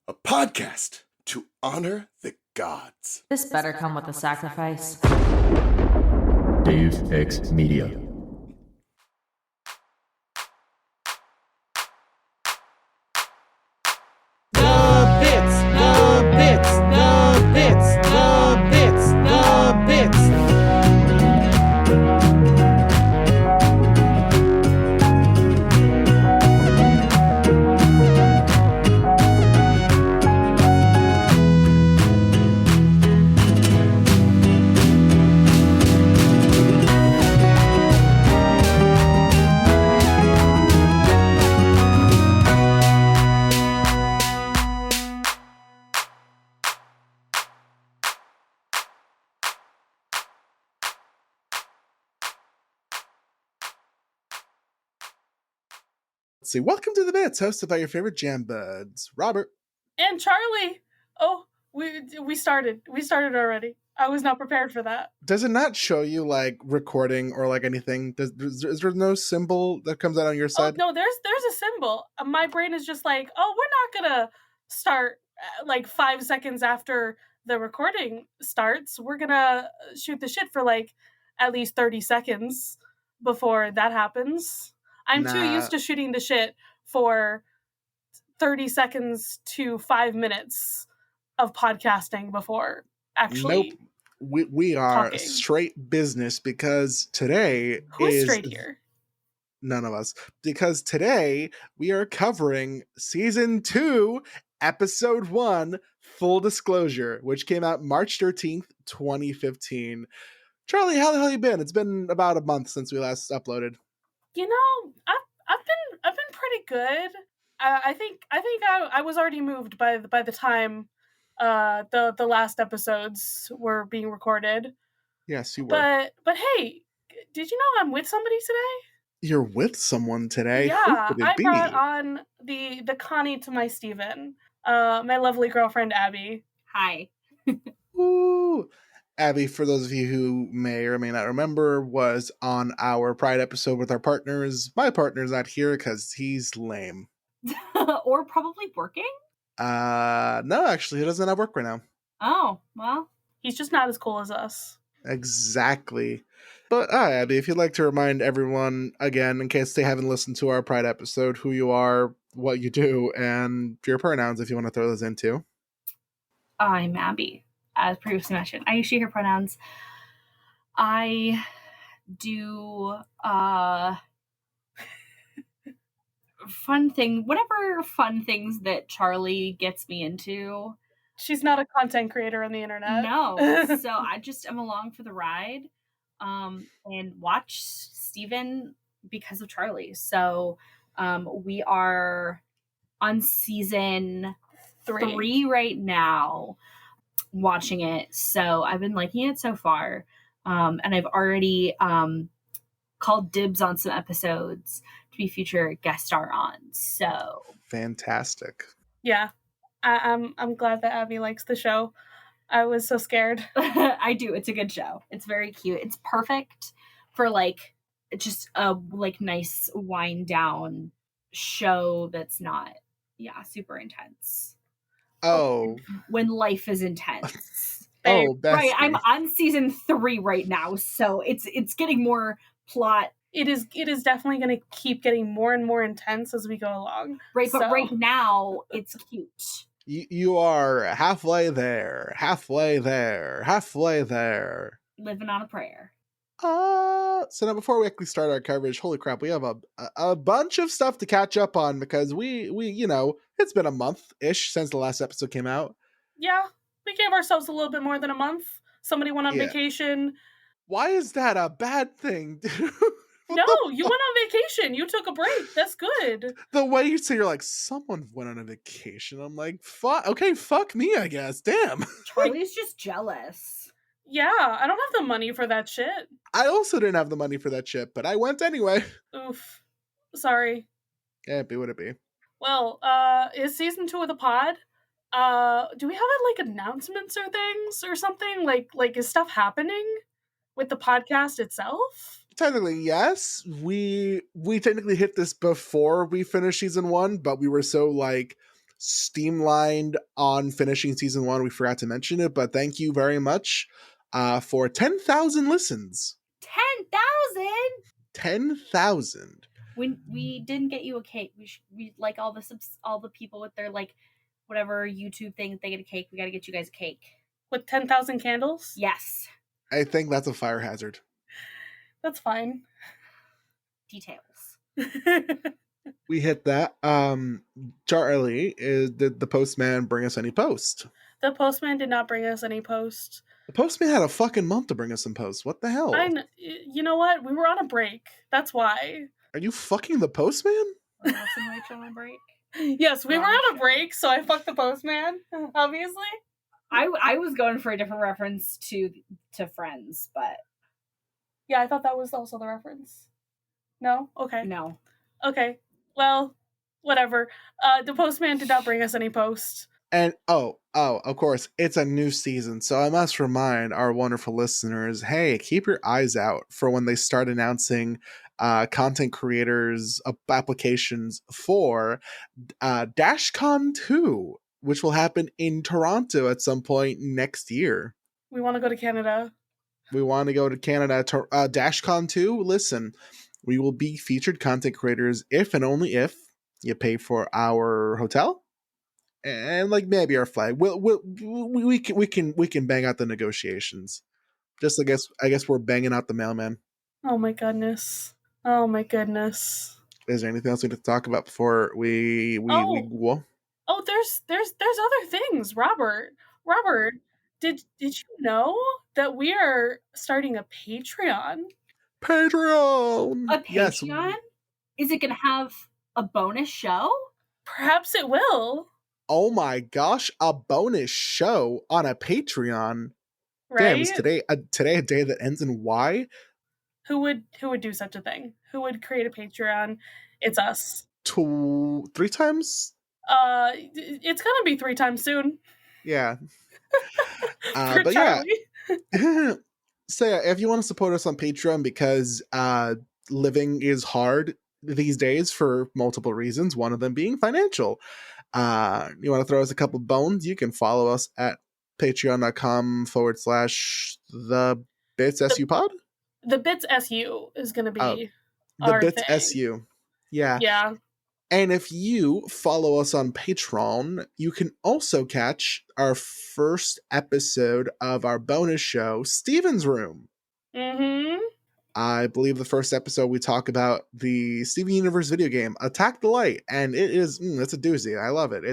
a podcast to honor the gods. This better come with a sacrifice. Dave X Media. The bits. Let's see. Welcome to the Bits, hosted by your favorite jam buds, Robert And Charlie. Oh, we started. We started already. I was not prepared for that. Does it not show you like recording or like anything? Is there no symbol that comes out on your side? Oh, no, there's a symbol. My brain is just like, oh, we're not gonna start like 5 seconds after the recording starts. We're gonna shoot the shit for like at least 30 seconds before that happens. I'm too used to shooting the shit for 30 seconds to 5 minutes of podcasting before actually. Nope. We are talking. Straight business because today Who's straight here? None of us. Because today we are covering season 2, episode 1, Full Disclosure, which came out March 13th, 2015. Charlie, how the hell you been? It's been about a month since we last uploaded. You know, I've been pretty good. I think I was already moved by the time the last episodes were being recorded. Yes, you were. But hey, did you know I'm with somebody today? You're with someone today? Yeah, Who could it be? brought on the Connie to my Steven, my lovely girlfriend Abby. Hi. Ooh. Abby, for those of you who may or may not remember, was on our Pride episode with our partners. My partner's not here because he's lame. Or probably working? No, actually, he doesn't have work right now. Oh, well. He's just not as cool as us. Exactly. But Abby, if you'd like to remind everyone again, in case they haven't listened to our Pride episode, who you are, what you do, and your pronouns, if you want to throw those in too. I'm Abby, as previously mentioned. I use she, her pronouns. I do whatever fun things that Charlie gets me into. She's not a content creator on the internet. No. So I just am along for the ride and watch Steven because of Charlie. So we are on season 3 right now, watching it. So I've been liking it so far. And I've already called dibs on some episodes to be future guest star on. So fantastic. Yeah. I'm glad that Abby likes the show. I was so scared. I do. It's a good show. It's very cute. It's perfect for like just a like nice wind down show that's not super intense. Oh. When life is intense. Oh, bestie. Right. I'm on season 3 right now, so it's getting more plot. It is definitely going to keep getting more and more intense as we go along. Right, but right now it's cute. You are halfway there. Living on a prayer. So now before we actually start our coverage, holy crap, we have a bunch of stuff to catch up on because we it's been a month-ish since the last episode came out. Yeah, we gave ourselves a little bit more than a month. Somebody went on vacation. Why is that a bad thing? No, you went on vacation. You took a break. That's good. The way you say you're like, someone went on a vacation. I'm like, fuck me, I guess. Damn. Charlie's just jealous. Yeah, I don't have the money for that shit. I also didn't have the money for that shit, but I went anyway. Oof. Sorry. Yeah, it would it be? Well, is season 2 of the pod? Do we have like announcements or things or something? Like is stuff happening with the podcast itself? Technically, yes. We technically hit this before we finished season 1, but we were so like streamlined on finishing season 1. We forgot to mention it, but thank you very much for 10,000 listens. 10,000. 10,000. We didn't get you a cake. We like all the people with their like whatever YouTube thing, they get a cake. We got to get you guys a cake With 10,000 candles? Yes. I think that's a fire hazard. That's fine. Details. We hit that. Charlie, did the postman bring us any post? The postman did not bring us any post. The postman had a fucking month to bring us some posts. What the hell? You know what? We were on a break. That's why. Are you fucking the postman? Ross and Rachel on break. Yes, we were on a break, so I fucked the postman, obviously. I was going for a different reference to Friends, but yeah, I thought that was also the reference. No? Okay. No. Okay. Well, whatever. The postman did not bring us any post. And oh, of course, it's a new season, so I must remind our wonderful listeners, hey, keep your eyes out for when they start announcing content creators applications for DashCon 2, which will happen in Toronto at some point next year. We want to go to Canada. We want to go to Canada. DashCon 2, listen, we will be featured content creators if and only if you pay for our hotel and like maybe our flag. We can bang out the negotiations. Just I guess we're banging out the mailman. Oh my goodness. Oh my goodness. Is there anything else we need to talk about before we go? Oh, there's other things, Robert. Robert, did you know that we are starting a Patreon? Patreon. A Patreon? Yes. Is it gonna have a bonus show? Perhaps it will. Oh my gosh, a bonus show on a Patreon. Right? Damn, is today a day that ends in Y? Who would do such a thing? Who would create a Patreon? It's us. 3 times? It's gonna be 3 times soon. Yeah. For but Charlie. Yeah. So yeah, if you want to support us on Patreon because living is hard these days for multiple reasons, one of them being financial. You want to throw us a couple bones, you can follow us at patreon.com/thebitssupod. The Bits SU is going to be the our Bits thing. SU. Yeah. Yeah. And if you follow us on Patreon, you can also catch our first episode of our bonus show, Steven's Room. Mm-hmm. I believe the first episode we talk about the Steven Universe video game, Attack the Light, and it's a doozy. I love it.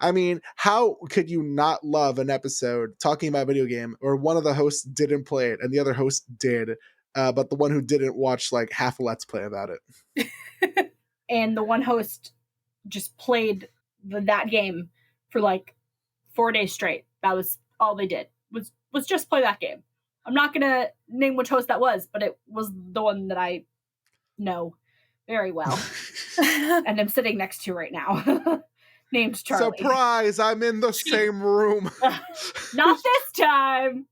I mean, how could you not love an episode talking about a video game where one of the hosts didn't play it and the other host did, but the one who didn't watch like half a Let's Play about it? And the one host just played that game for like 4 days straight. That was all they did, was just play that game. I'm not gonna name which host that was, but it was the one that I know very well. And I'm sitting next to right now. Named Charlie. Surprise! I'm in the same room. Not this time.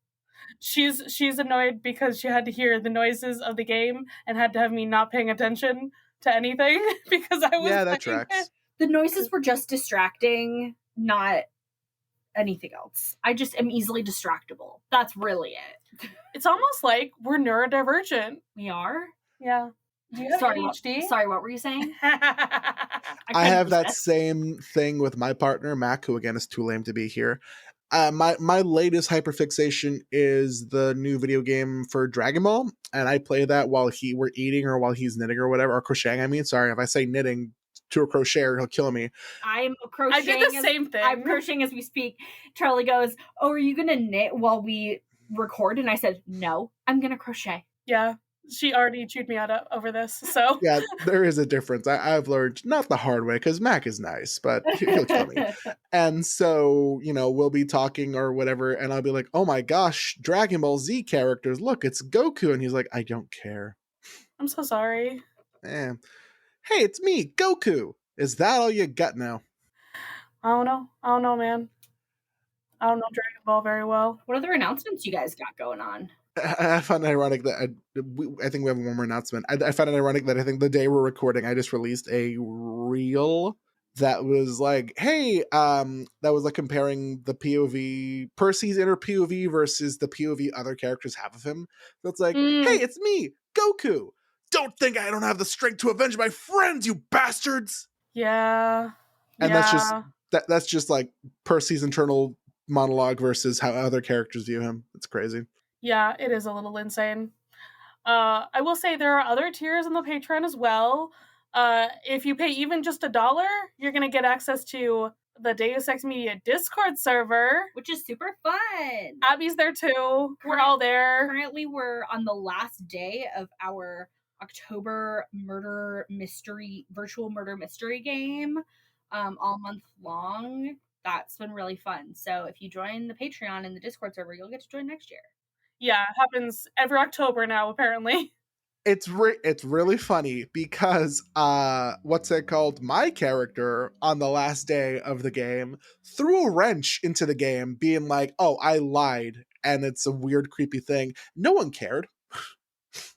She's annoyed because she had to hear the noises of the game and had to have me not paying attention to anything because I was. Yeah, that tracks. The noises were just distracting, not anything else. I just am easily distractible. That's really it. It's almost like we're neurodivergent. We are? Yeah. Do you have ADHD? Sorry, what were you saying? I have that same thing with my partner, Mac, who again is too lame to be here. My latest hyperfixation is the new video game for Dragon Ball, and I play that while we're eating or while he's knitting or whatever, or crocheting. I mean, sorry, if I say knitting to a crocheter, he'll kill me. I'm crocheting. I did the same thing. I'm crocheting as we speak. Charlie goes, "Oh, are you gonna knit while we record?" And I said, "No, I'm gonna crochet." Yeah, she already chewed me out over this. So yeah, there is a difference. I've learned, not the hard way, because Mac is nice, but he'll kill me. And so, we'll be talking or whatever, and I'll be like, "Oh my gosh, Dragon Ball Z characters! Look, it's Goku!" And he's like, "I don't care." I'm so sorry. Hey, it's me, Goku. Is that all you got now? I don't know, man. I don't know Dragon Ball very well. What other announcements you guys got going on? I find it ironic that I think we have one more announcement. I find it ironic that I think the day we're recording, I just released a reel that was like, hey, that was like comparing the POV, Percy's inner POV versus the POV other characters have of him. So it's like, hey, it's me, Goku. Don't think I don't have the strength to avenge my friends, you bastards. Yeah. And that's just like Percy's internal monologue versus how other characters view him. It's crazy. Yeah, it is a little insane. I will say there are other tiers on the Patreon as well. If you pay even just $1, you're gonna get access to the Deus Ex Media Discord server, which is super fun. Abby's there too. We're all there. Currently, we're on the last day of our October virtual murder mystery game, all month long. That's been really fun. So if you join the Patreon and the Discord server, you'll get to join next year. Yeah, it happens every October now, apparently. It's really funny because what's it called? My character on the last day of the game threw a wrench into the game, being like, "Oh, I lied," and it's a weird, creepy thing. No one cared.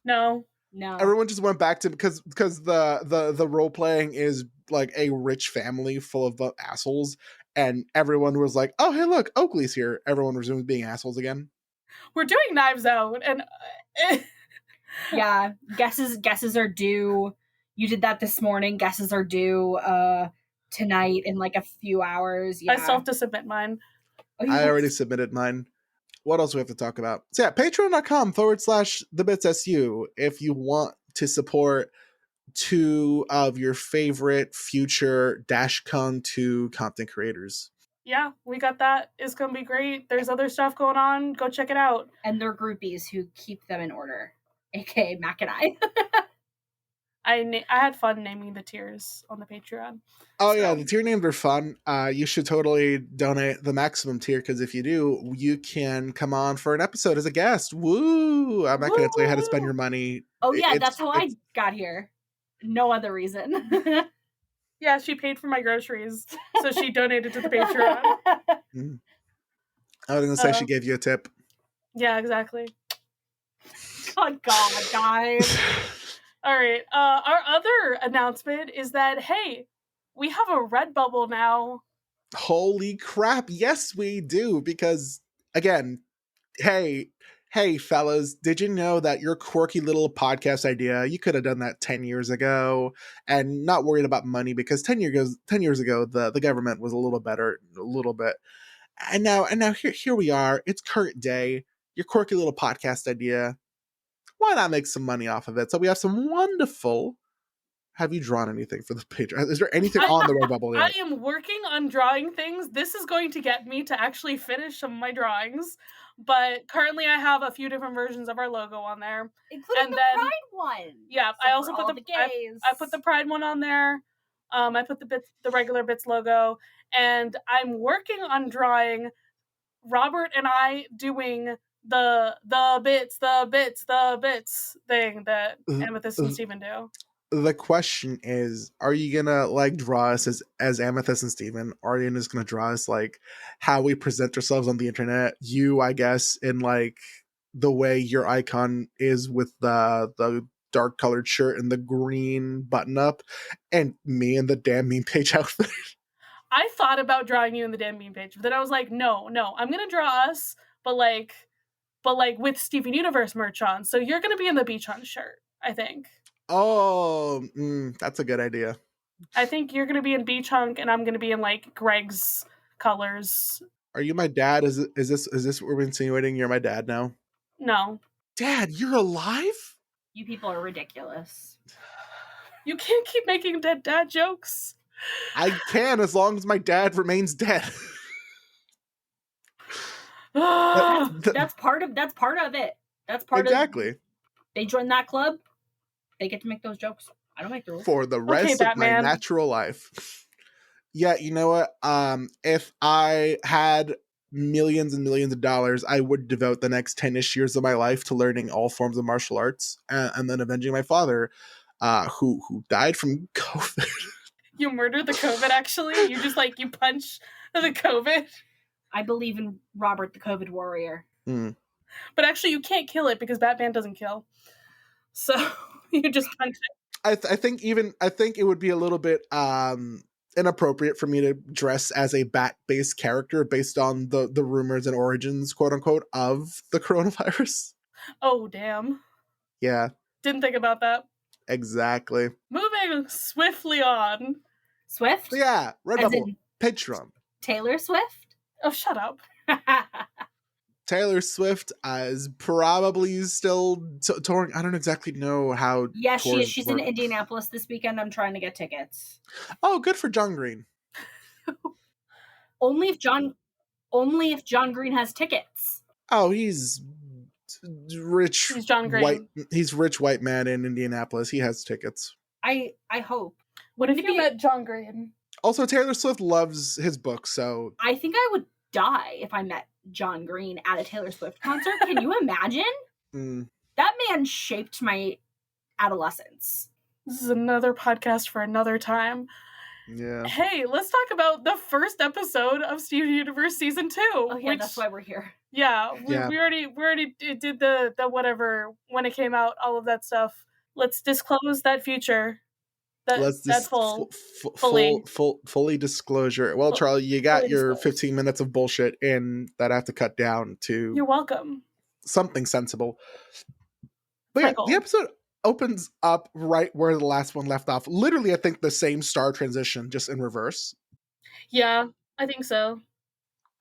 No. Everyone just went back to because the role playing is like a rich family full of assholes, and everyone was like, "Oh, hey, look, Oakley's here." Everyone resumed being assholes again. We're doing Knives Out, and yeah, guesses are due. You did that this morning. Guesses are due tonight in like a few hours. Yeah. I still have to submit mine. Oh, I already submitted mine. What else do we have to talk about? So yeah, patreon.com/thebitssupod if you want to support two of your favorite future DashCon 2 content creators. Yeah, we got that. It's going to be great. There's other stuff going on. Go check it out. And they're groupies who keep them in order, aka Mac and I. I had fun naming the tiers on the Patreon. Oh, so. Yeah, the tier names are fun. You should totally donate the maximum tier, because if you do, you can come on for an episode as a guest. Woo! I'm not going to tell you how to spend your money. Oh, yeah, that's how I got here. No other reason. Yeah, she paid for my groceries, so she donated to the Patreon. I was going to say she gave you a tip. Yeah, exactly. Oh, God, guys. All right. Our other announcement is that, hey, we have a Redbubble now. Holy crap. Yes, we do. Because, again, hey, fellas, did you know that your quirky little podcast idea, you could have done that 10 years ago and not worried about money, because 10 years ago, the government was a little better, a little bit. And now here we are. It's current day. Your quirky little podcast idea. Why not make some money off of it? So we have some wonderful. Have you drawn anything for the page? Is there anything on the Redbubble yet? I am working on drawing things. This is going to get me to actually finish some of my drawings. But currently I have a few different versions of our logo on there. Including the Pride one. Yeah, so I also put the gays. I put the Pride one on there. I put the regular Bits logo. And I'm working on drawing Robert and I doing the bits thing that Amethyst and Steven do. The question is, are you gonna like draw us as Amethyst and Steven, or are you just gonna draw us like how we present ourselves on the internet? You, I guess, in like the way your icon is with the dark colored shirt and the green button up, and me in the damn meme page outfit. I thought about drawing you in the damn meme page, but then I was like, no, I'm gonna draw us, but like with Steven Universe merch on. So you're gonna be in the Beach Hunt shirt, I think. Oh, that's a good idea. I think you're gonna be in Beach Hunk, and I'm gonna be in like Greg's colors. Are you my dad? Is this what we're insinuating? You're my dad now? No. Dad, you're alive? You people are ridiculous. You can't keep making dead dad jokes. I can, as long as my dad remains dead. That's part of it. That's part exactly. Of they join that club. They get to make those jokes. I don't make the rules. For the rest of my natural life. Yeah, you know what? If I had millions and millions of dollars, I would devote the next 10-ish years of my life to learning all forms of martial arts and then avenging my father, who died from COVID. You murdered the COVID, actually? You just you punch the COVID? I believe in Robert the COVID warrior. But actually, you can't kill it because Batman doesn't kill. So you just punch it. I think it would be a little bit inappropriate for me to dress as a bat-based character based on the rumors and origins, quote unquote, of the coronavirus. Oh, damn. Yeah, Didn't think about that. exactly. Moving swiftly on. Swift? So yeah, As Redbubble, in Patreon. Taylor Swift? Oh, shut up. Taylor Swift is probably still touring. I don't exactly know how. Yes, she is. tours She's work. in Indianapolis this weekend. I'm trying to get tickets. Oh, good for John Green. Only if John Green has tickets. Oh, he's rich. He's John Green. White. He's rich white man in Indianapolis. He has tickets. I hope. What if Maybe- you met John Green? Also, Taylor Swift loves his book, so I think I would die if I met John Green at a Taylor Swift concert. Can you imagine? That man shaped my adolescence. This is another podcast for another time. yeah. Hey, let's talk about the first episode of Steven Universe Season 2. Oh yeah, which, that's why we're here. Yeah, Yeah. we already did the whatever when it came out, all of that stuff. Let's disclose that future. Let's fully disclosure. Well, Charlie, you got fully your disclosed. 15 minutes of bullshit in that I have to cut down to You're welcome. something sensible. But yeah, Michael. the episode opens up right where the last one left off. Literally, I think the same star transition, just in reverse. Yeah, I think so.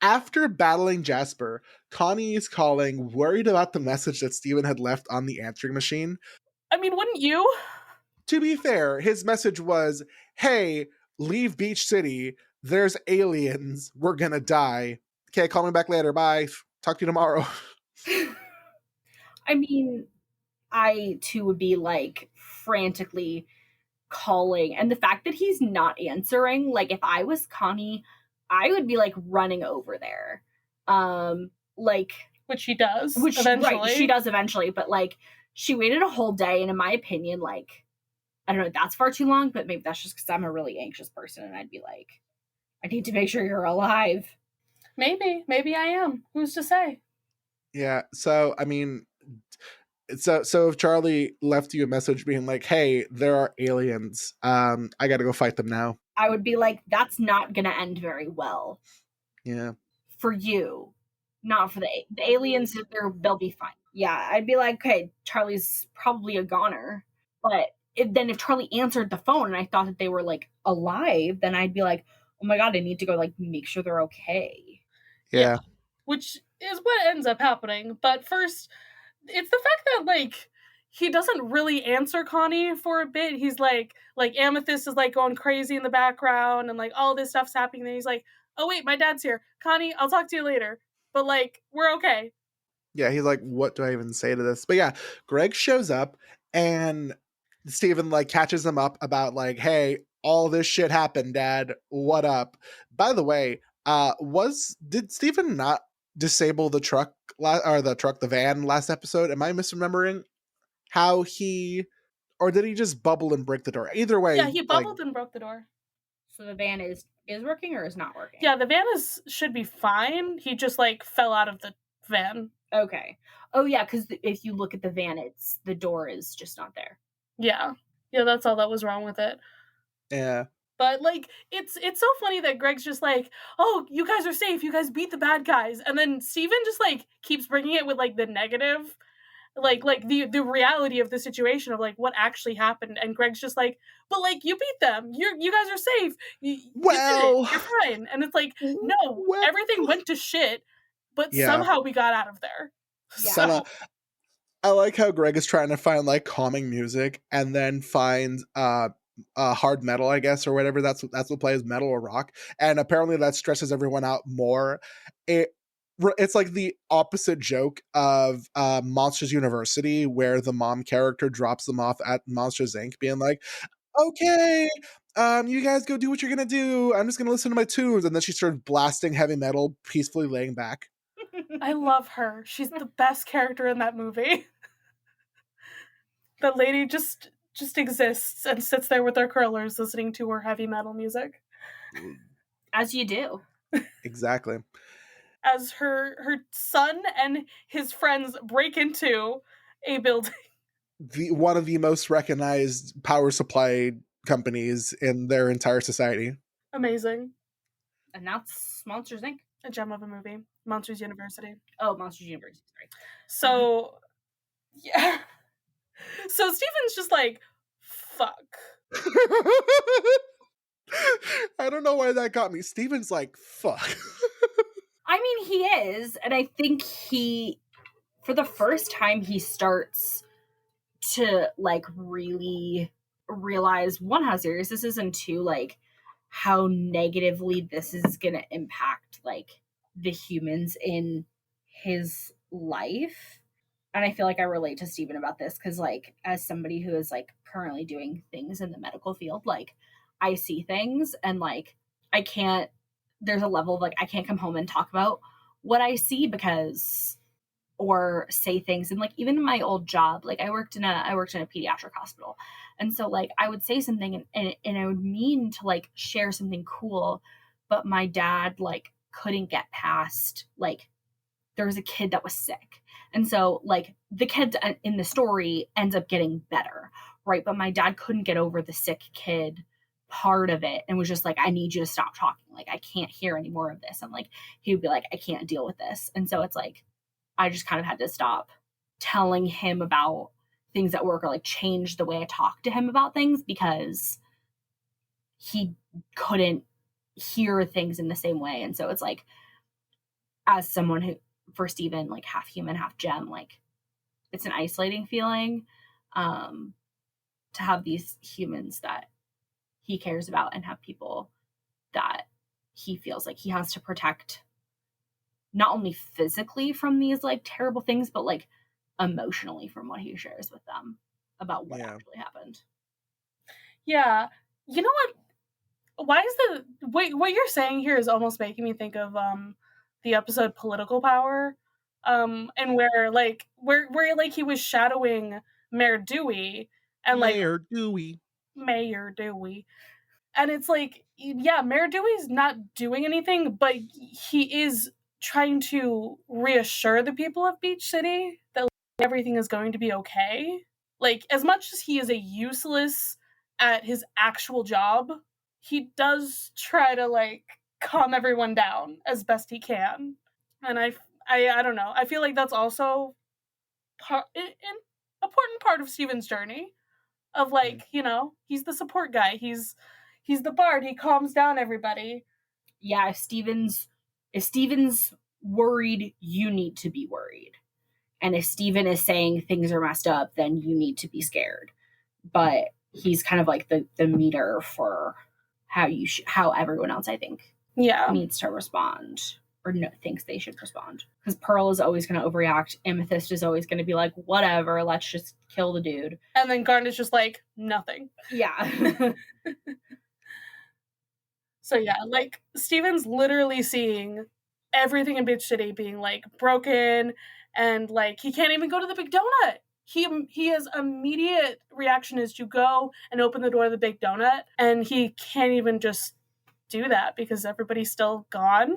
After battling Jasper, Connie is calling, worried about the message that Steven had left on the answering machine. I mean, wouldn't you? To be fair, his message was, hey, leave Beach City. There's aliens. We're gonna die. Okay, call me back later. Bye. Talk to you tomorrow. I mean, I too would be like frantically calling, and the fact that he's not answering, like if I was Connie, I would be like running over there. Like Which she does. which eventually. right, she does eventually, but like she waited a whole day, and in my opinion, like I don't know, that's far too long, but maybe that's just because I'm a really anxious person and I'd be like, I need to make sure you're alive. Maybe I am. Who's to say? Yeah, so I mean, so if Charlie left you a message being like, hey, there are aliens, I gotta go fight them now. I would be like, that's not gonna end very well Yeah. for you, not for the aliens. They'll be fine. Yeah, I'd be like, okay, Charlie's probably a goner, but if Charlie answered the phone and I thought that they were like alive, then I'd be like, oh my god, I need to go like make sure they're okay. Yeah. Which is what ends up happening. But first, it's the fact that like he doesn't really answer Connie for a bit. He's like Amethyst is like going crazy in the background and like all this stuff's happening. And he's like, oh wait, my dad's here. Connie, I'll talk to you later. But like, we're okay. Yeah, he's like, what do I even say to this? But yeah, Greg shows up and Steven like catches him up about like, hey, all this shit happened, Dad. What up? By the way, did Steven not disable the truck the van last episode? Am I misremembering how or did he just bubble and break the door? Either way, Yeah, he bubbled and broke the door. So the van is working or is not working? Yeah, the van should be fine. He just like fell out of the van. Okay. Oh yeah, because if you look at the van, the door is just not there. Yeah, that's all that was wrong with it. Yeah. But like, it's so funny that Greg's just like, oh, you guys are safe. You guys beat the bad guys, and then Steven just like keeps bringing it with like the negative, like the reality of the situation of like what actually happened, and Greg's just like, but like you beat them. You guys are safe. You did Well, it. You're fine. And it's like, no, well, everything went to shit, but Yeah. somehow we got out of there. Yeah. Somehow- I like how Greg is trying to find like calming music and then finds hard metal, I guess, or whatever that's what plays, metal or rock, and apparently that stresses everyone out more. It's like the opposite joke of Monsters University, where the mom character drops them off at Monsters Inc., being like, okay, you guys go do what you're gonna do, I'm just gonna listen to my tunes, and then she starts blasting heavy metal, peacefully laying back. I love her. She's the best character in that movie. The lady just exists and sits there with her curlers listening to her heavy metal music. As you do. Exactly. As her son and his friends break into a building. One of the most recognized power supply companies in their entire society. Amazing. And that's Monsters Inc. A gem of a movie. Monsters University. Oh, Monsters University. Sorry. So, yeah. So Steven's just like, fuck. I don't know why that got me. Steven's like, fuck. I mean, he is, and I think he, for the first time, he starts to like really realize, one, how serious this is, and two, like how negatively this is gonna impact like the humans in his life. And I feel like I relate to Steven about this because, like, as somebody who is like currently doing things in the medical field, like I see things and like I can't, there's a level of like I can't come home and talk about what I see because, or say things. And like even in my old job, like I worked in a pediatric hospital, and so like I would say something and I would mean to like share something cool, but my dad like couldn't get past like there was a kid that was sick, and so like the kid in the story ends up getting better, right? But my dad couldn't get over the sick kid part of it and was just like, I need you to stop talking, like I can't hear any more of this. And like he would be like, I can't deal with this. And so it's like I just kind of had to stop telling him about things at work or like change the way I talk to him about things because he couldn't hear things in the same way. And so it's like, as someone who, for Steven, like half human, half gem, like it's an isolating feeling to have these humans that he cares about and have people that he feels like he has to protect, not only physically from these like terrible things, but like emotionally from what he shares with them about what actually happened. Yeah. You know what? Why is what you're saying here is almost making me think of the episode Political Power. And where like he was shadowing Mayor Dewey and like Mayor Dewey. And it's like, yeah, Mayor Dewey's not doing anything, but he is trying to reassure the people of Beach City that like, everything is going to be okay. Like, as much as he is a useless at his actual job, he does try to like calm everyone down as best he can. And I don't know. I feel like that's also an important part of Steven's journey of like, you know, he's the support guy. He's the bard. He calms down everybody. Yeah, if Steven's worried, you need to be worried. And if Steven is saying things are messed up, then you need to be scared. But he's kind of like the meter for how everyone else, I think, needs to respond or thinks they should respond. Because Pearl is always going to overreact. Amethyst is always going to be like, whatever, let's just kill the dude. And then Garnet's just like, nothing. Yeah. So yeah, like Steven's literally seeing everything in Bitch City being like broken, and like he can't even go to the Big Donut. He has immediate reaction is to go and open the door of the Big Donut, and he can't even just do that because everybody's still gone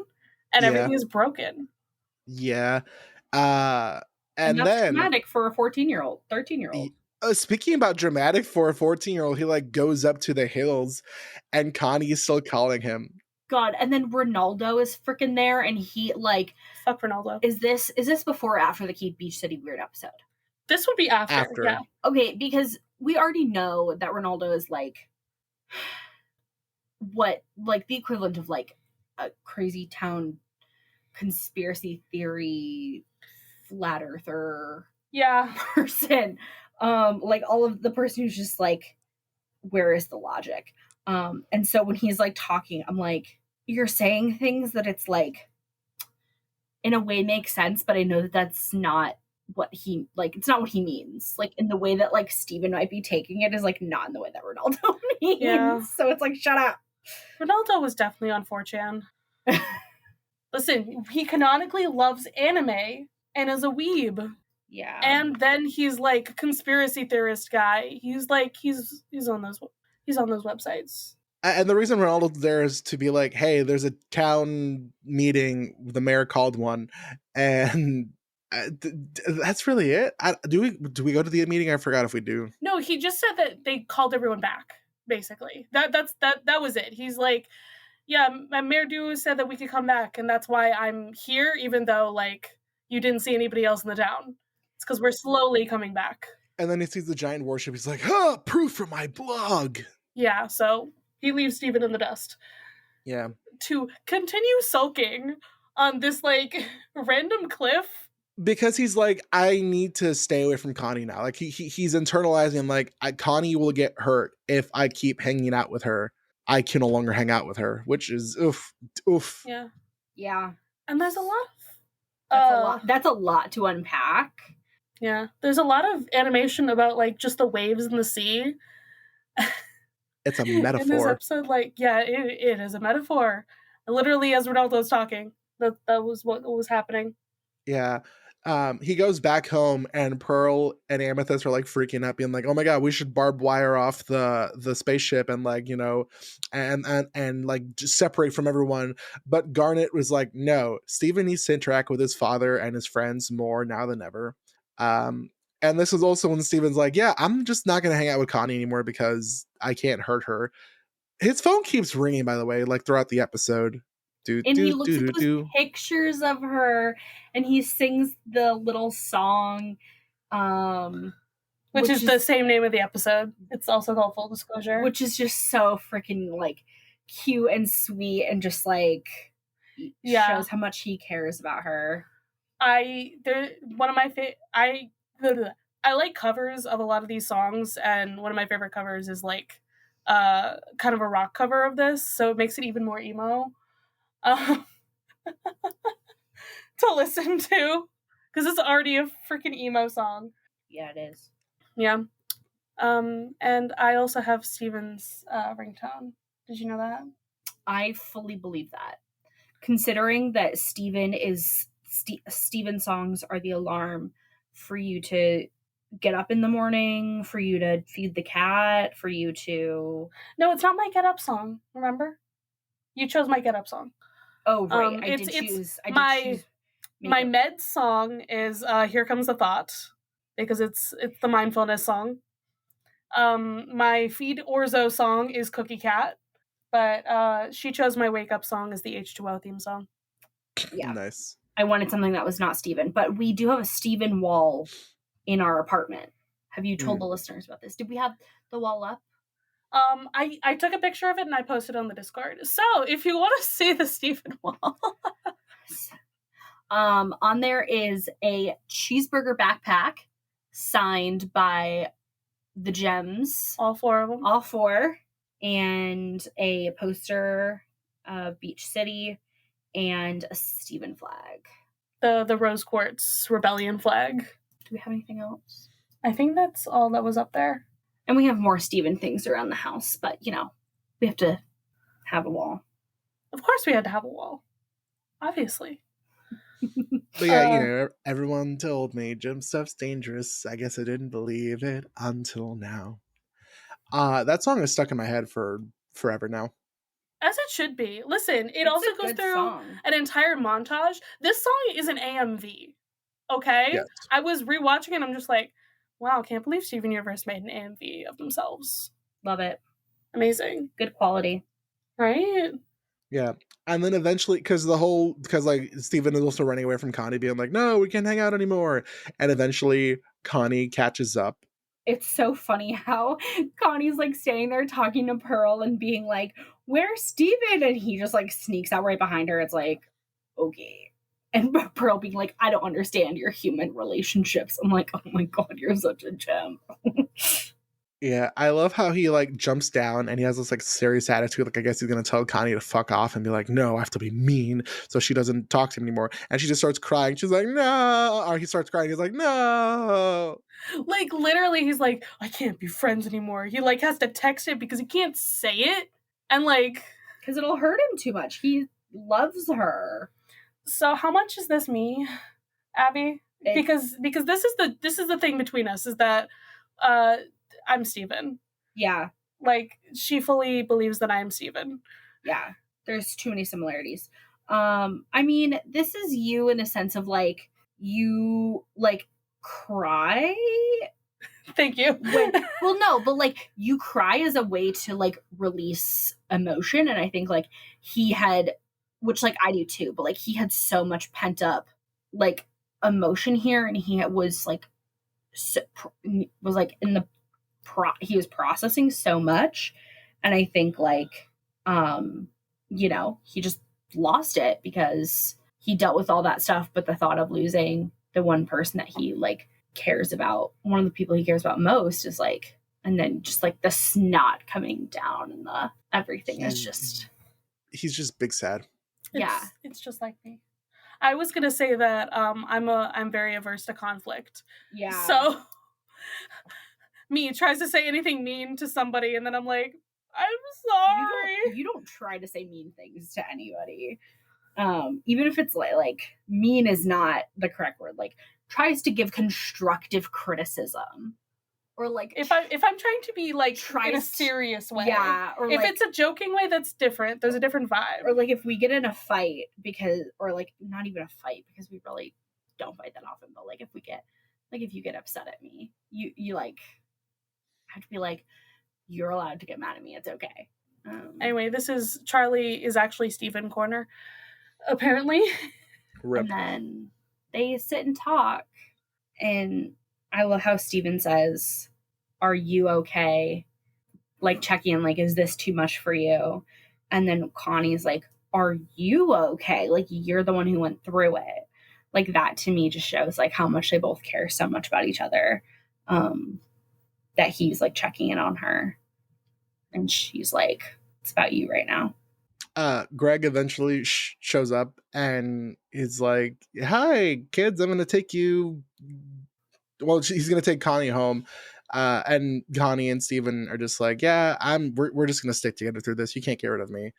and everything is broken. Yeah. And that's then dramatic for a 14-year-old, 13-year-old. Speaking about dramatic for a 14-year-old, he like goes up to the hills and Connie's still calling him. God, and then Ronaldo is freaking there, and he like, fuck Ronaldo. Is this before or after the Keith Beach City weird episode? This would be after. Yeah. Okay, because we already know that Ronaldo is like what, like the equivalent of like a crazy town conspiracy theory flat earther person. Like all of the person who's just like, where is the logic? And so when he's like talking, I'm like, you're saying things that it's like in a way makes sense, but I know that that's not what he like, it's not what he means. Like in the way that like Steven might be taking it is like not in the way that Ronaldo means. Yeah. So it's like, shut up. Ronaldo was definitely on 4chan. Listen, he canonically loves anime and is a weeb. Yeah. And then he's like a conspiracy theorist guy. He's like he's on those websites. And the reason Ronaldo's there is to be like, hey, there's a town meeting, the mayor called one, and that's really it. Do we go to the meeting? I forgot if we do. No, he just said that they called everyone back. Basically, that was it. He's like, yeah, Mayor Du said that we could come back, and that's why I'm here, even though, like, you didn't see anybody else in the town. It's because we're slowly coming back. And then he sees the giant warship. He's like, "Huh, proof for my blog." Yeah, so he leaves Steven in the dust Yeah. to continue sulking on this, like, random cliff. Because he's like, I need to stay away from Connie now. Like he's internalizing like Connie will get hurt if I keep hanging out with her. I can no longer hang out with her, which is oof. Yeah. Yeah. And there's a lot of That's a lot. That's a lot to unpack. Yeah. There's a lot of animation about like just the waves in the sea. It's a In this metaphor. episode, like, yeah, it is a metaphor. Literally, as Ronaldo's talking, that was what was happening. Yeah. He goes back home and Pearl and Amethyst are like freaking out, being like, "Oh my god, we should barbed wire off the spaceship and like, you know, and like just separate from everyone." But Garnet was like, "No, Steven needs to interact with his father and his friends more now than ever." And this is also when Steven's like, "Yeah, I'm just not gonna hang out with Connie anymore because I can't hurt her." His phone keeps ringing, by the way, like throughout the episode. And he looks at those pictures of her and he sings the little song. Which is the same name of the episode. It's also called Full Disclosure. Which is just so freaking like cute and sweet and just like shows how much he cares about her. I like covers of a lot of these songs, and one of my favorite covers is like kind of a rock cover of this, so it makes it even more emo to listen to, because it's already a freaking emo song. Yeah, it is. Yeah. And I also have Steven's ringtone. Did you know that? I fully believe that. Considering that Steven's songs are the alarm for you to get up in the morning, for you to feed the cat, for you to... No, it's not my get up song, remember? You chose my get up song. Oh, right. I did choose my med song is Here Comes the Thought, because it's the mindfulness song. My feed Orzo song is Cookie Cat, but she chose my wake up song as the H2O theme song. Yeah. Nice. I wanted something that was not Steven, but we do have a Steven wall in our apartment. Have you told the listeners about this? Did we have the wall up? I took a picture of it and I posted on the Discord. So if you want to see the Steven wall, on there is a cheeseburger backpack signed by the Gems. All four of them. All four. And a poster of Beach City and a Steven flag. The Rose Quartz Rebellion flag. Do we have anything else? I think that's all that was up there. And we have more Steven things around the house, but, you know, we have to have a wall. Of course we had to have a wall. Obviously. But yeah, you know, everyone told me gym stuff's dangerous. I guess I didn't believe it until now. That song is stuck in my head for forever now. As it should be. Listen, it also goes through an entire montage. This song is an AMV. Okay? Yes. I was rewatching it and I'm just like, wow, can't believe Steven Universe made an AMV of themselves. Love it. Amazing. Good quality. Right? Yeah. And then eventually, because like Steven is also running away from Connie, being like, no, we can't hang out anymore. And eventually Connie catches up. It's so funny how Connie's like standing there talking to Pearl and being like, where's Steven? And he just like sneaks out right behind her. It's like, okay. And Pearl being like, I don't understand your human relationships. I'm like, oh my god, you're such a gem. Yeah, I love how he like jumps down and he has this like serious attitude. Like, I guess he's gonna tell Connie to fuck off and be like, no, I have to be mean. So she doesn't talk to him anymore. And she just starts crying. She's like, no. Or he starts crying. He's like, no. Like, literally, he's like, I can't be friends anymore. He like has to text it because he can't say it. And like, because it'll hurt him too much. He loves her. So how much is this me, Abby? Because this is the thing between us, is that I'm Steven. Yeah. Like, she fully believes that I'm Steven. Yeah. There's too many similarities. I mean, this is you in a sense of like, you like cry Thank you. Well, no, but like you cry as a way to like release emotion, and I think like he had, which like I do too, but like he had so much pent up like emotion here, and he was like was like in the he was processing so much, and I think like you know, he just lost it because he dealt with all that stuff, but the thought of losing the one person that he like cares about, one of the people he cares about most, is like, and then just like the snot coming down and the everything is just, he's just big sad. It's just like me. I was gonna say that I'm very averse to conflict. yeah. So me tries to say anything mean to somebody, and then I'm like, I'm sorry. You don't try to say mean things to anybody. Even if it's like mean is not the correct word, like tries to give constructive criticism, or like if I'm trying to be like in a serious way, yeah, or if like, it's a joking way, that's different. There's a different vibe. Or like if we get in a fight because, or like not even a fight because we really don't fight that often, but like if we get, like if you get upset at me, you like have to be like, you're allowed to get mad at me, it's okay. Anyway, this is Charlie is actually Stephen Corner, apparently. Rip. And then they sit and talk, and I love how Steven says, are you okay? Like checking in, like, is this too much for you? And then Connie's like, are you okay? Like, you're the one who went through it. Like, that to me just shows like how much they both care so much about each other, that he's like checking in on her, and she's like, it's about you right now. Greg eventually shows up and is like, hi kids, I'm gonna take you, well, he's gonna take Connie home, and Connie and Steven are just like, yeah, we're just gonna stick together through this, you can't get rid of me.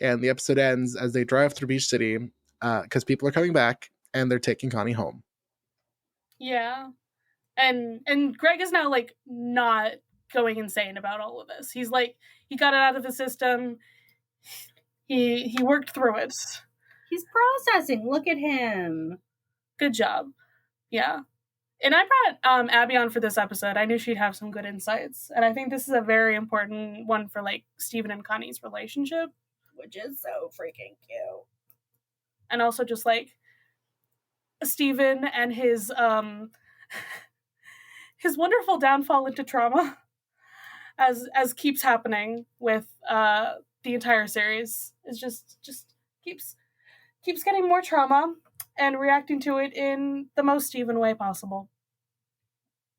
And the episode ends as they drive through Beach City, because people are coming back and they're taking Connie home. Yeah. And Greg is now like not going insane about all of this. He's like, he got it out of the system. He worked through it. He's processing. Look at him. Good job. Yeah. And I brought Abby on for this episode. I knew she'd have some good insights. And I think this is a very important one for like Steven and Connie's relationship. Which is so freaking cute. And also just like Steven and his wonderful downfall into trauma as keeps happening with the entire series. Is just keeps getting more trauma and reacting to it in the most Steven way possible.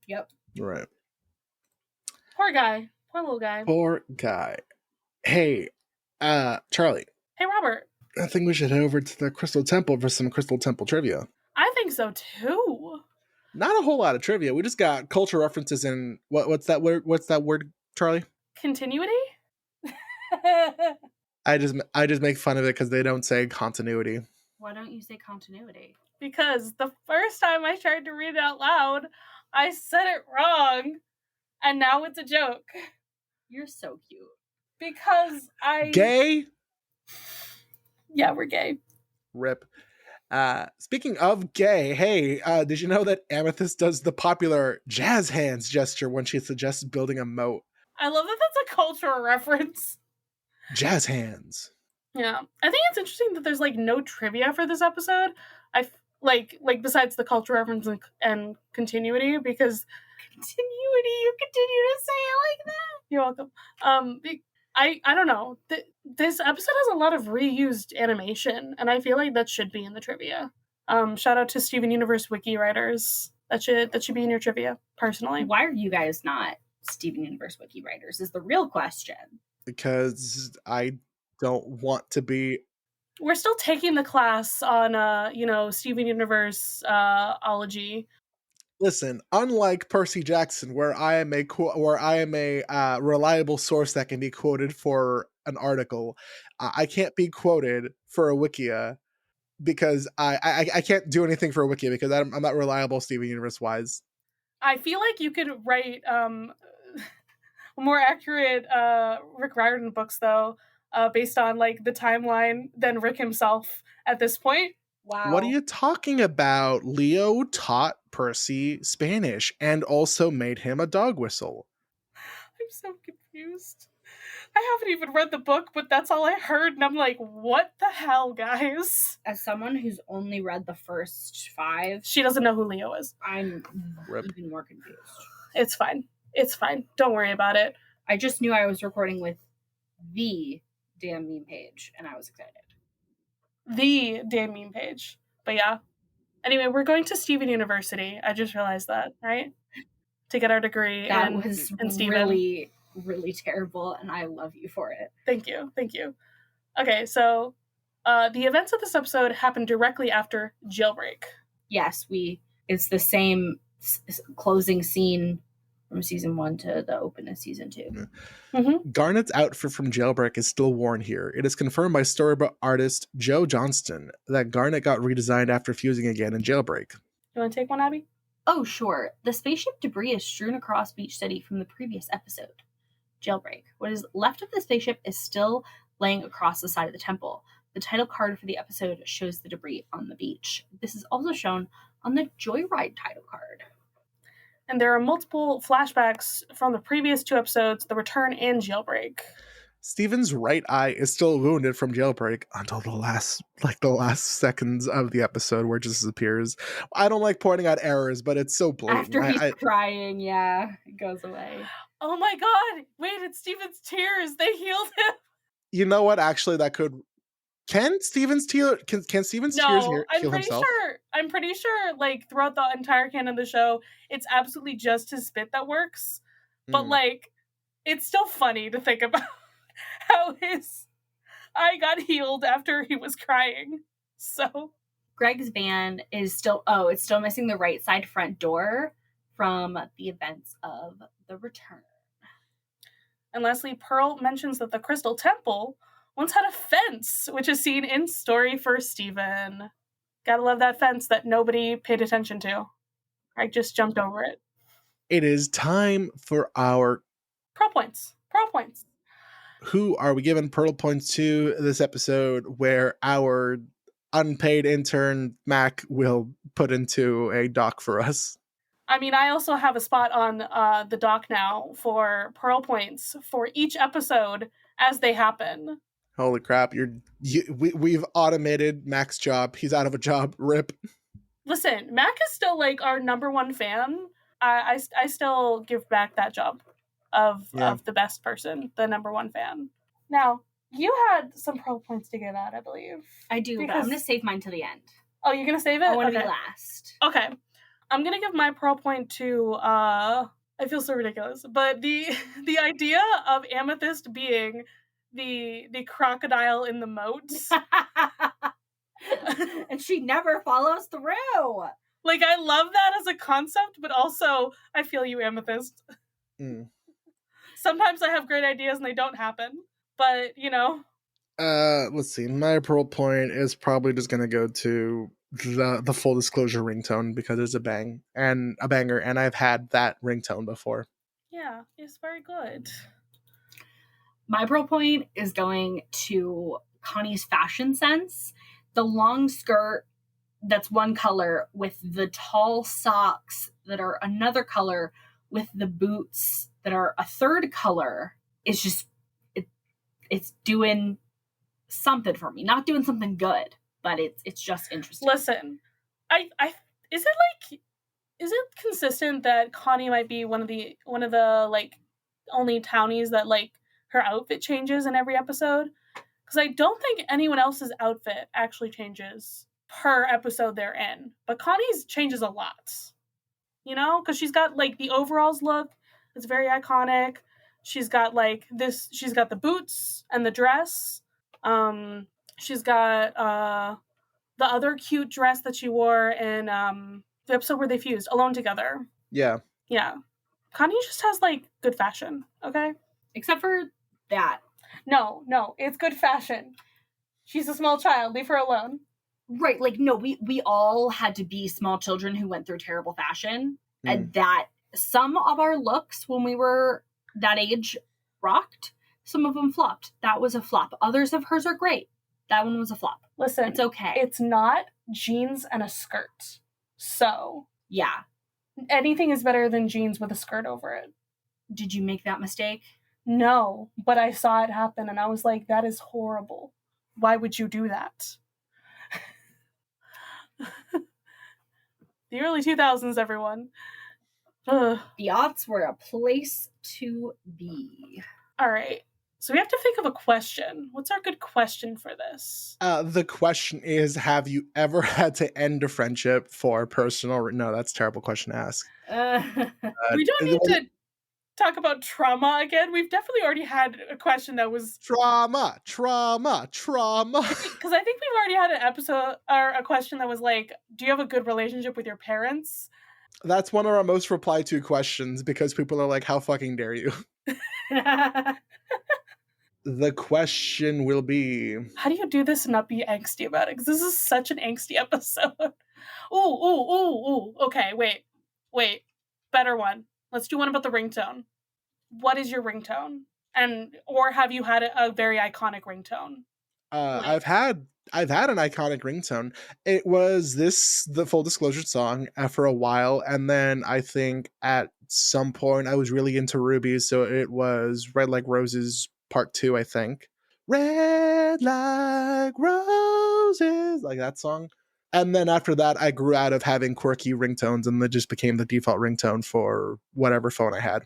Yep. Right. Poor guy. Poor little guy. Poor guy. Hey, Charlie. Hey, Robert. I think we should head over to the Crystal Temple for some Crystal Temple trivia. I think so too. Not a whole lot of trivia. We just got culture references in what's that word? What's that word, Charlie? Continuity? I just make fun of it because they don't say continuity. Why don't you say continuity? Because the first time I tried to read it out loud, I said it wrong, and now it's a joke. You're so cute. Because Gay? Yeah, we're gay. Rip. Speaking of gay, hey, did you know that Amethyst does the popular jazz hands gesture when she suggests building a moat? I love that that's a cultural reference. Jazz hands. Yeah. I think it's interesting that there's like no trivia for this episode. Like besides the cultural reference and continuity, because Continuity, you continue to say it like that. You're welcome. I don't know. This episode has a lot of reused animation, and I feel like that should be in the trivia. Shout out to Steven Universe wiki writers. That should be in your trivia, personally. Why are you guys not Steven Universe wiki writers is the real question. Because I don't want to be. We're still taking the class on Steven Universe ology. Listen, unlike Percy Jackson, where I am a reliable source that can be quoted for an article, I can't be quoted for a wikia because I can't do anything for a wikia because I'm not reliable Steven Universe wise. I feel like you could write more accurate Rick Riordan books though, based on like the timeline than Rick himself at this point. Wow. What are you talking about? Leo taught Percy Spanish and also made him a dog whistle. I'm so confused. I haven't even read the book, but that's all I heard, and I'm like, what the hell, guys? As someone who's only read the first 5, She doesn't know who Leo is. I'm Rip. even more confused. It's fine. It's fine. Don't worry about it. I just knew I was recording with the damn meme page, and I was excited. The damn meme page. But yeah. Anyway, we're going to Stephen University. I just realized that, right? To get our degree. That in was Stephen. really, really terrible, and I love you for it. Thank you. Thank you. Okay, so the events of this episode happen directly after Jailbreak. Yes, it's the same closing scene from season 1 to the open of season 2. Mm-hmm. Garnet's outfit from Jailbreak is still worn here. It is confirmed by storybook artist Joe Johnston that Garnet got redesigned after fusing again in Jailbreak. You want to take one, Abby? Oh, sure. The spaceship debris is strewn across Beach City from the previous episode, Jailbreak. What is left of the spaceship is still laying across the side of the temple. The title card for the episode shows the debris on the beach. This is also shown on the Joyride title card. And there are multiple flashbacks from the previous 2 episodes, The Return and Jailbreak. Stephen's right eye is still wounded from Jailbreak until the last seconds of the episode where it just disappears. I don't like pointing out errors, but it's so blatant. After he's crying, yeah, it goes away. Oh my god! Wait, it's Stephen's tears. They healed him. You know what? Actually, that could. Can Stephen's tears heal himself? I'm pretty sure, like, throughout the entire canon of the show, it's absolutely just his spit that works. But, like, it's still funny to think about how his eye got healed after he was crying. So Greg's van is still missing the right side front door from the events of The Return. And lastly, Pearl mentions that the Crystal Temple once had a fence, which is seen in story for Stephen. Gotta love that fence that nobody paid attention to. I just jumped over it. It is time for our Pearl points. Who are we giving Pearl points to this episode, where our unpaid intern Mac will put into a doc for us? I mean, I also have a spot on the doc now for Pearl points for each episode as they happen. Holy crap! We've automated Mac's job. He's out of a job. Rip. Listen, Mac is still like our number 1 fan. I still give back that job of the best person, the number 1 fan. Now, you had some Pearl points to give out, I believe. I do, but I'm going to save mine to the end. Oh, you're going to save it? I want to be last. Okay. I'm going to give my Pearl point to, I feel so ridiculous, but the idea of Amethyst being the crocodile in the moat. And she never follows through. Like, I love that as a concept, but also, I feel you, Amethyst. Sometimes I have great ideas and they don't happen, but, you know. Let's see. My Pearl point is probably just going to go to the full disclosure ringtone, because it's a banger, and I've had that ringtone before. Yeah, it's very good. My Pearl point is going to Connie's fashion sense. The long skirt that's one color with the tall socks that are another color with the boots that are a third color is just it's doing something for me. Not doing something good, but it's just interesting. Listen, I is it consistent that Connie might be one of the like only townies that like her outfit changes in every episode? Because I don't think anyone else's outfit actually changes per episode they're in. But Connie's changes a lot. You know? Because she's got, like, the overalls look. It's very iconic. She's got, like, this... She's got the boots and the dress. She's got the other cute dress that she wore in the episode where they fused, Alone Together. Yeah. Yeah. Connie just has, like, good fashion, okay? Except for that. No, it's good fashion. She's a small child. Leave her alone. Right, like, no, we all had to be small children who went through terrible fashion. And that some of our looks when we were that age rocked. Some of them flopped. That was a flop. Others of hers are great. That one was a flop. Listen. It's okay. It's not jeans and a skirt. So. Yeah. Anything is better than jeans with a skirt over it. Did you make that mistake? No, but I saw it happen and I was like, that is horrible. Why would you do that? The early 2000s, everyone. Ugh. The aughts were a place to be. All right. So we have to think of a question. What's our good question for this? The question is, have you ever had to end a friendship for personal... No, that's a terrible question to ask. We don't need to talk about trauma again. We've definitely already had a question that was... Trauma. Because I think we've already had an episode or a question that was like, do you have a good relationship with your parents? That's one of our most replied to questions because people are like, how fucking dare you? The question will be... How do you do this and not be angsty about it? Because this is such an angsty episode. Ooh. Okay, wait. Better one. Let's do one about the ringtone. What is your ringtone? Or have you had a very iconic ringtone? I've had an iconic ringtone. It was the Full Disclosure song for a while, and then I think at some point I was really into Ruby, so it was Red Like Roses Part 2, I think. Red like roses, like that song. And then after that, I grew out of having quirky ringtones, and that just became the default ringtone for whatever phone I had.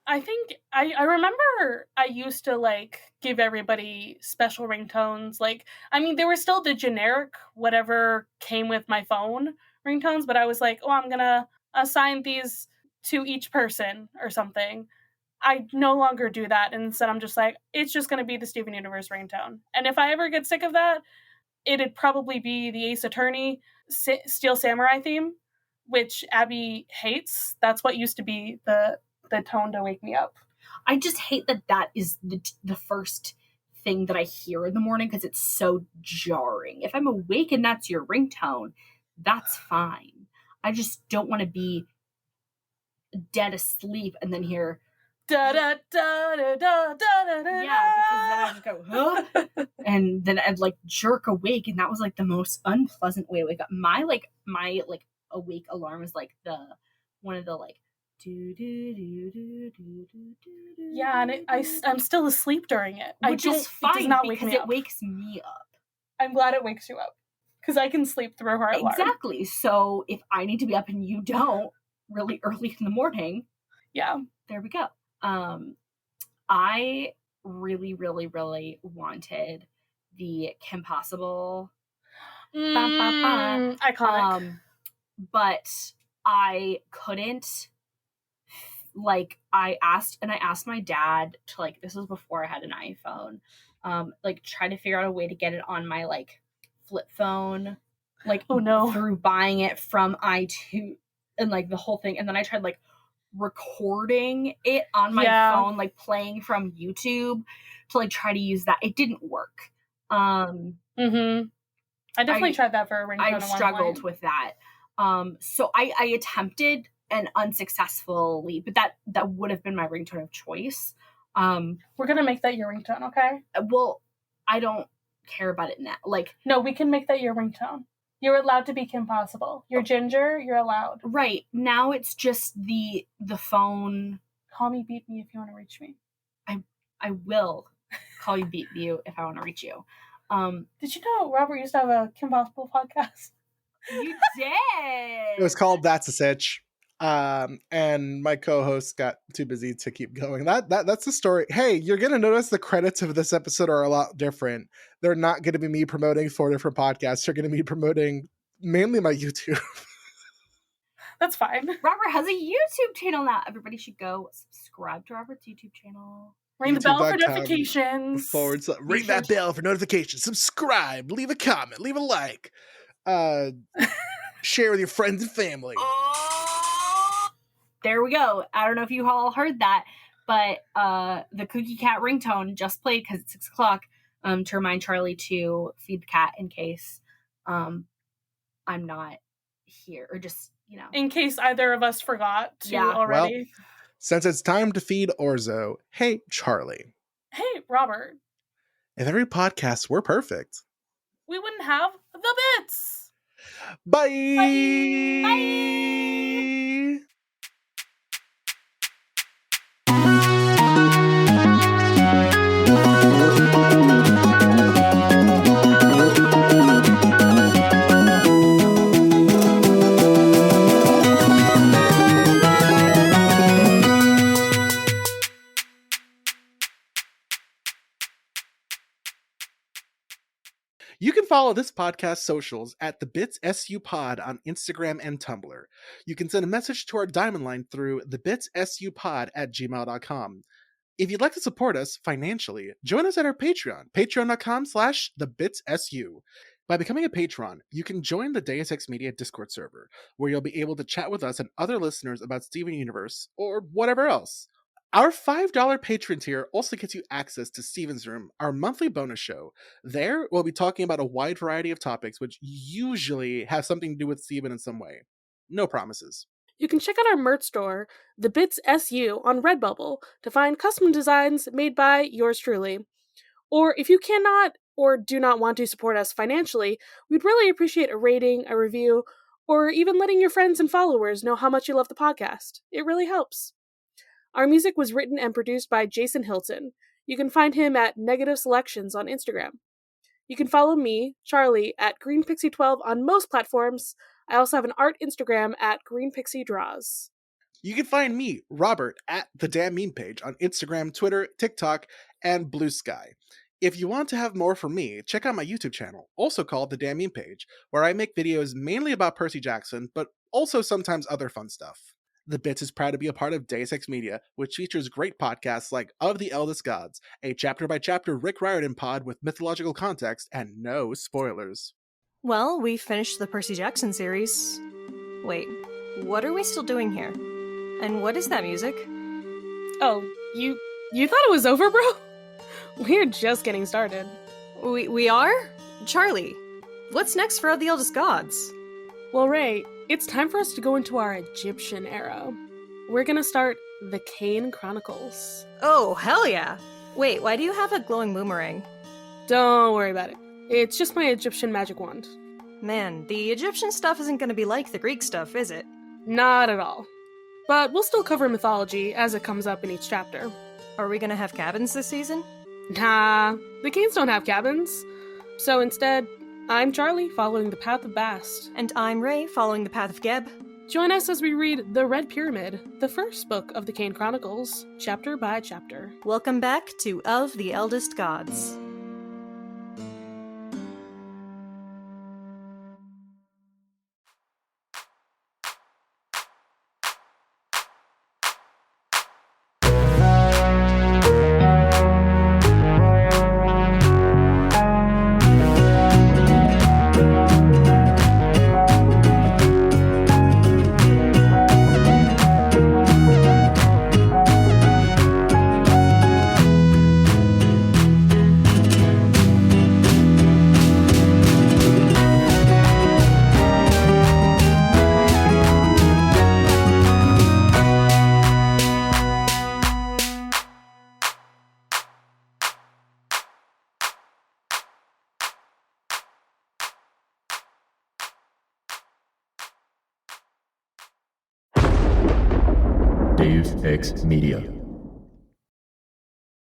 I think I remember I used to like give everybody special ringtones. Like, I mean, they were still the generic whatever came with my phone ringtones, but I was like, oh, I'm gonna assign these to each person or something. I no longer do that, and instead I'm just like, it's just gonna be the Steven Universe ringtone. And if I ever get sick of that, it'd probably be the Ace Attorney Steel Samurai theme, which Abby hates. That's what used to be the tone to wake me up. I just hate that is the first thing that I hear in the morning because it's so jarring. If I'm awake and that's your ringtone, that's fine. I just don't want to be dead asleep and then hear da da da da da da da. Yeah, because then I just go, huh? And then I'd like jerk awake, and that was like the most unpleasant way to wake up. My awake alarm is like the one of the like yeah, and I'm still asleep during it. Which is fine, it does not wake because me it up. wakes me up. I'm glad it wakes you up because I can sleep through her alarm. Exactly. So if I need to be up and you don't really early in the morning, yeah, there we go. I really, really, really wanted the Kim Possible iconic, but I couldn't. Like, I asked my dad to, like, this was before I had an iPhone, like try to figure out a way to get it on my like flip phone, like through buying it from iTunes and like the whole thing, and then I tried like recording it on my phone, like playing from YouTube to like try to use that. It didn't work. I definitely tried that for a ringtone. I struggled with that. So I attempted and unsuccessfully, but that would have been my ringtone of choice. We're gonna make that your ringtone, okay? Well, I don't care about it now. Like, no, we can make that your ringtone. You're allowed to be Kim Possible. You're Ginger. You're allowed. Right now, it's just the phone. Call me, beat me if you want to reach me. I will call you, beat you if I want to reach you. Did you know Robert used to have a Kim Possible podcast? You did. It was called That's a Sitch. And my co-host got too busy to keep going. That's the story. Hey, you're gonna notice the credits of this episode are a lot different. They're not gonna be me promoting 4 different podcasts. They're gonna be promoting mainly my YouTube. That's fine. Robert has a YouTube channel now. Everybody should go subscribe to Robert's YouTube channel. Ring the bell for notifications. Ring that bell for notifications. Subscribe. Leave a comment. Leave a like. Share with your friends and family. There we go. I don't know if you all heard that, but the Cookie Cat ringtone just played because it's 6 o'clock to remind Charlie to feed the cat in case I'm not here, or just, you know, in case either of us forgot to already. Well, since it's time to feed Orzo, hey, Charlie. Hey, Robert. If every podcast were perfect, we wouldn't have the bits. Bye. Bye. follow this podcast socials at thebitssupod on Instagram and Tumblr. You can send a message to our Diamond Line through thebitssupod@gmail.com. If you'd like to support us financially, join us at our Patreon, patreon.com/thebitsu. By becoming a patron, you can join the Deus Ex Media Discord server, where you'll be able to chat with us and other listeners about Steven Universe, or whatever else. Our $5 patron tier also gets you access to Steven's Room, our monthly bonus show. There, we'll be talking about a wide variety of topics which usually have something to do with Steven in some way. No promises. You can check out our merch store, The Bits SU, on Redbubble to find custom designs made by yours truly. Or if you cannot or do not want to support us financially, we'd really appreciate a rating, a review, or even letting your friends and followers know how much you love the podcast. It really helps. Our music was written and produced by Jason Hilton. You can find him at Negative Selections on Instagram. You can follow me, Charlie, at GreenPixie12 on most platforms. I also have an art Instagram at GreenPixieDraws. You can find me, Robert, at the Damn Meme Page on Instagram, Twitter, TikTok, and Blue Sky. If you want to have more from me, check out my YouTube channel, also called The Damn Meme Page, where I make videos mainly about Percy Jackson, but also sometimes other fun stuff. The Bits is proud to be a part of Deus Ex Media, which features great podcasts like Of the Eldest Gods, a chapter-by-chapter Rick Riordan pod with mythological context and no spoilers. Well, we finished the Percy Jackson series. Wait, what are we still doing here? And what is that music? Oh, you thought it was over, bro? We're just getting started. We are? Charlie, what's next for Of the Eldest Gods? Well, Ray, it's time for us to go into our Egyptian era. We're gonna start the Kane Chronicles. Oh, hell yeah! Wait, why do you have a glowing boomerang? Don't worry about it. It's just my Egyptian magic wand. Man, the Egyptian stuff isn't gonna be like the Greek stuff, is it? Not at all. But we'll still cover mythology as it comes up in each chapter. Are we gonna have cabins this season? Nah, the Canes don't have cabins. So instead, I'm Charlie, following the path of Bast. And I'm Ray, following the path of Geb. Join us as we read The Red Pyramid, the first book of the Kane Chronicles, chapter by chapter. Welcome back to Of the Eldest Gods. Deus Ex Media.